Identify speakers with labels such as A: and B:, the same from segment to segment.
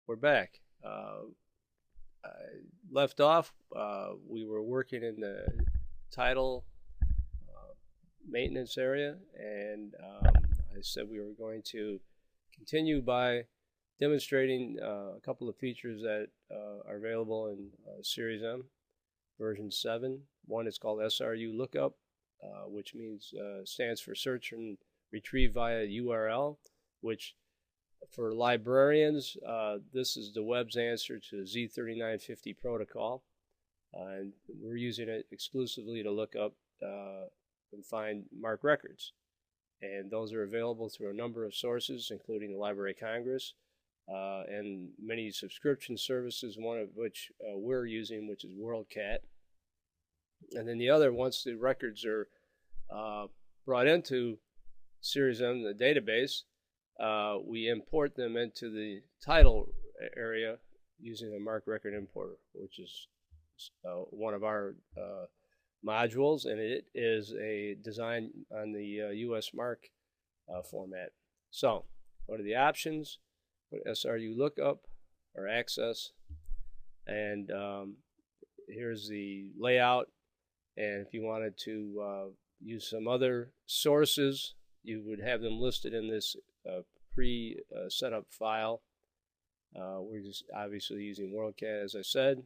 A: we're back. I left off, we were working in the title maintenance area, and I said we were going to continue by demonstrating a couple of features that are available in Series M version 7. One is called SRU lookup, which means stands for search and retrieve via URL, which for librarians, this is the web's answer to Z3950 protocol, and we're using it exclusively to look up and find MARC records. And those are available through a number of sources, including the Library of Congress and many subscription services, one of which we're using, which is WorldCat. And then the other, once the records are brought into Series M, the database, we import them into the title area using a MARC record importer, which is one of our modules, and it is a design on the US MARC format. So go to the options, put SRU lookup or access, and here's the layout. And if you wanted to use some other sources, you would have them listed in this pre-setup file. We're just obviously using WorldCat, as I said.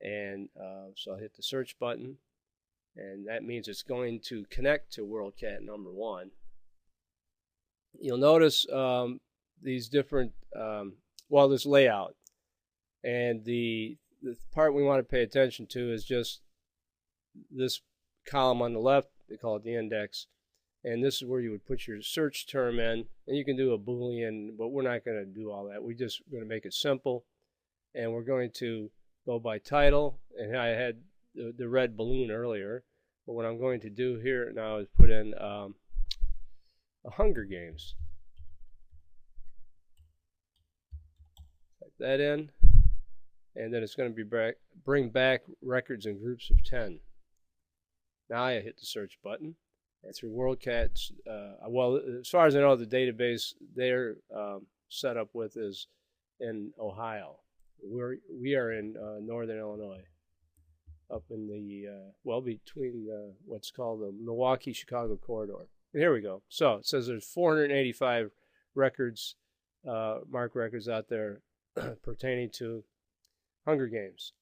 A: And so I'll hit the search button, and that means it's going to connect to WorldCat number 1. You'll notice these different, this layout. And the part we want to pay attention to is just this column on the left. They call it the index. And this is where you would put your search term in. And you can do a Boolean, but we're not going to do all that. We're just going to make it simple. And we're going to go by title. And I had the red balloon earlier. But what I'm going to do here now is put in a Hunger Games. Type that in. And then it's going to be bring back records in groups of 10. Now I hit the search button. And through WorldCat's, as far as I know, the database they're set up with is in Ohio. We are in northern Illinois, up in the, between what's called the Milwaukee-Chicago corridor. And here we go. So it says there's 485 records, MARC records out there pertaining to Hunger Games.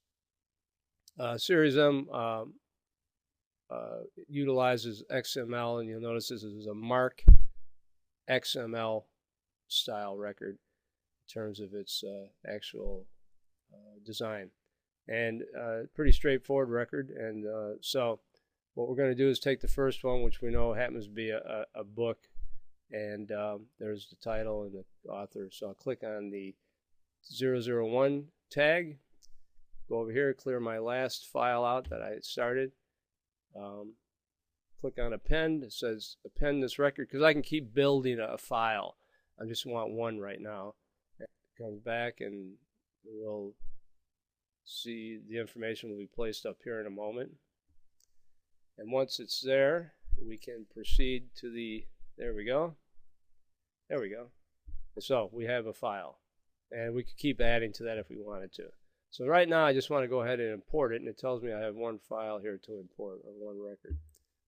A: Series M utilizes XML, and you'll notice this is a MARC XML style record in terms of its actual design, and pretty straightforward record. And so what we're going to do is take the first one, which we know happens to be a book, and there's the title and the author. So I'll click on the 001 tag, go over here, clear my last file out that I started. Click on append. It says append this record, because I can keep building a file. I just want one right now. It comes back, and we'll see the information will be placed up here in a moment. And once it's there, we can proceed to the, there we go. And so we have a file, and we could keep adding to that if we wanted to. So right now I just want to go ahead and import it, and it tells me I have one file here to import, or one record.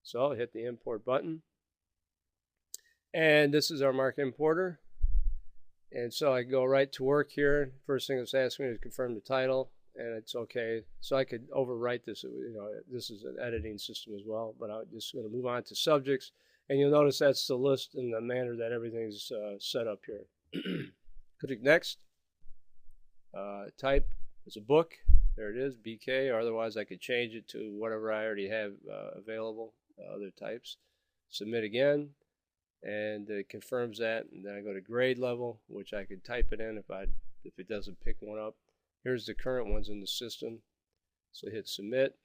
A: So I'll hit the import button, and this is our MARC importer. And so I go right to work here. First thing it's asking me is confirm the title, and it's okay. So I could overwrite this. This is an editing system as well, but I'm just going to move on to subjects, and you'll notice that's the list in the manner that everything's set up here. Click next. Type as a book. There it is, BK, or otherwise I could change it to whatever I already have available, other types. Submit again, and it confirms that, and then I go to grade level, which I could type it in if it doesn't pick one up. Here's the current ones in the system. So hit submit,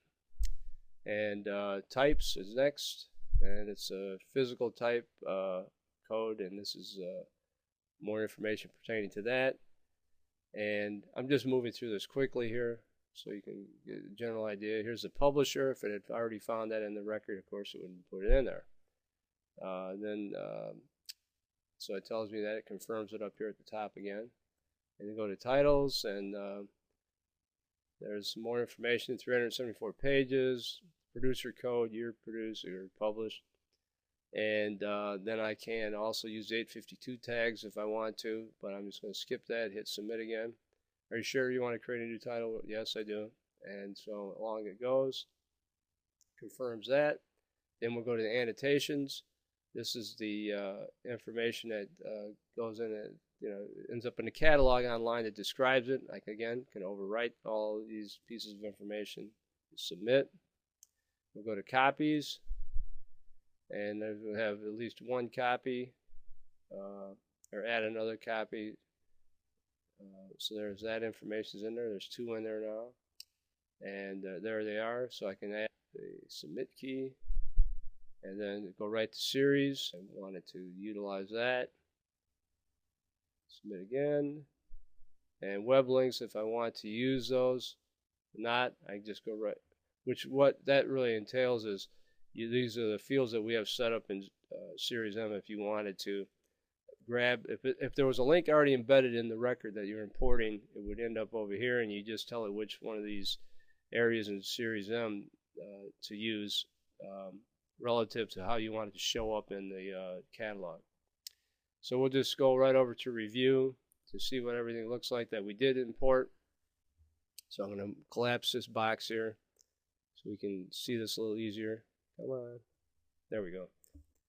A: and types is next, and it's a physical type code, and this is more information pertaining to that. And I'm just moving through this quickly here so you can get a general idea. Here's the publisher. If it had already found that in the record, of course, it wouldn't put it in there. So it tells me that it confirms it up here at the top again. And then go to titles, and there's more information, 374 pages, producer code, year produced or published. And then I can also use 852 tags if I want to, but I'm just going to skip that, hit submit again. Are you sure you want to create a new title? Yes, I do. And so along it goes, confirms that. Then we'll go to the annotations. This is the information that goes in it, ends up in the catalog online that describes it. I again can overwrite all these pieces of information. Submit. We'll go to copies, and we'll have at least one copy, or add another copy. So there's that information's in there. There's 2 in there now, and there they are. So I can add the submit key, and then go right to series. I wanted to utilize that. Submit again, and web links if I want to use those. If not, I just go right. What that really entails is these are the fields that we have set up in Series M. If you wanted to grab, if there was a link already embedded in the record that you're importing, it would end up over here, and you just tell it which one of these areas in Series M to use relative to how you want it to show up in the catalog. So we'll just go right over to review to see what everything looks like that we did import. So I'm going to collapse this box here so we can see this a little easier. Come on. There we go.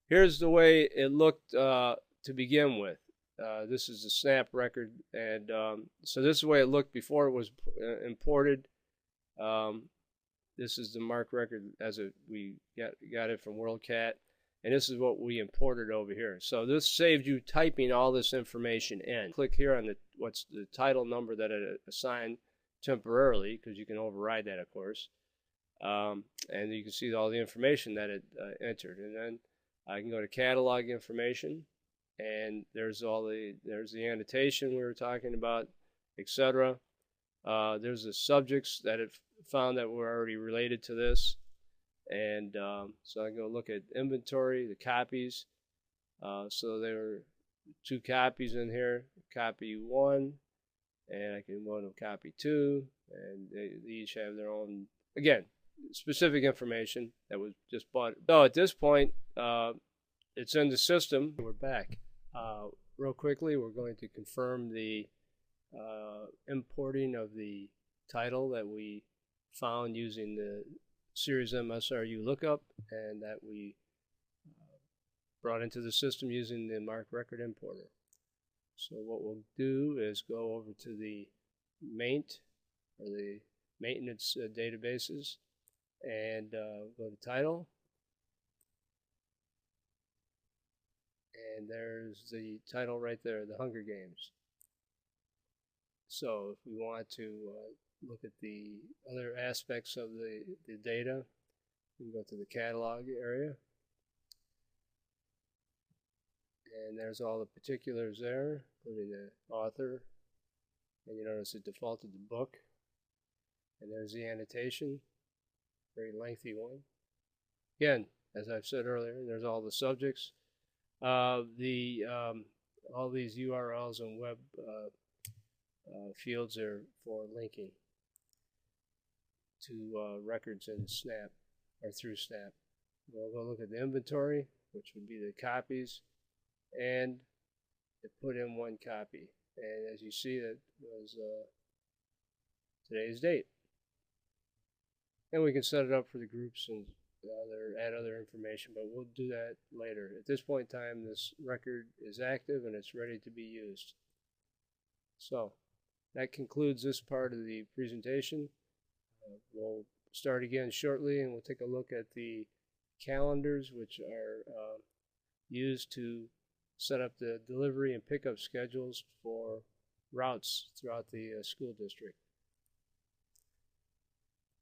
A: Here's the way it looked to begin with. This is the snap record, and so this is the way it looked before it was imported. This is the MARC record as we got it from WorldCat, and this is what we imported over here. So this saved you typing all this information in. Click here on what's the title number that it assigned temporarily, because you can override that, of course, and you can see all the information that it entered. And then I can go to catalog information, and there's the annotation we were talking about, etc. There's the subjects that it found that were already related to this, and so I can go look at inventory, the copies. So there were 2 copies in here, copy 1, and I can go to copy 2, and they each have their own, again, specific information that was just bought. So at this point, it's in the system. We're back. Real quickly, we're going to confirm the importing of the title that we found using the Series M SRU lookup, and that we brought into the system using the MARC record importer. So what we'll do is go over to the maint, or the maintenance databases, and go to title, and there's the title right there, The Hunger Games. So if we want to look at the other aspects of the data, we can go to the catalog area, and there's all the particulars there, including the author, and you notice it defaulted to book, and there's the annotation, very lengthy one. Again, as I've said earlier, there's all the subjects. All these URLs and web fields are for linking to records in Snap, or through Snap. We'll go look at the inventory, which would be the copies, and it put in 1 copy. And as you see, that was today's date. And we can set it up for the groups and add other information, but we'll do that later. At this point in time, this record is active and it's ready to be used. So that concludes this part of the presentation. We'll start again shortly, and we'll take a look at the calendars, which are used to set up the delivery and pickup schedules for routes throughout the school district.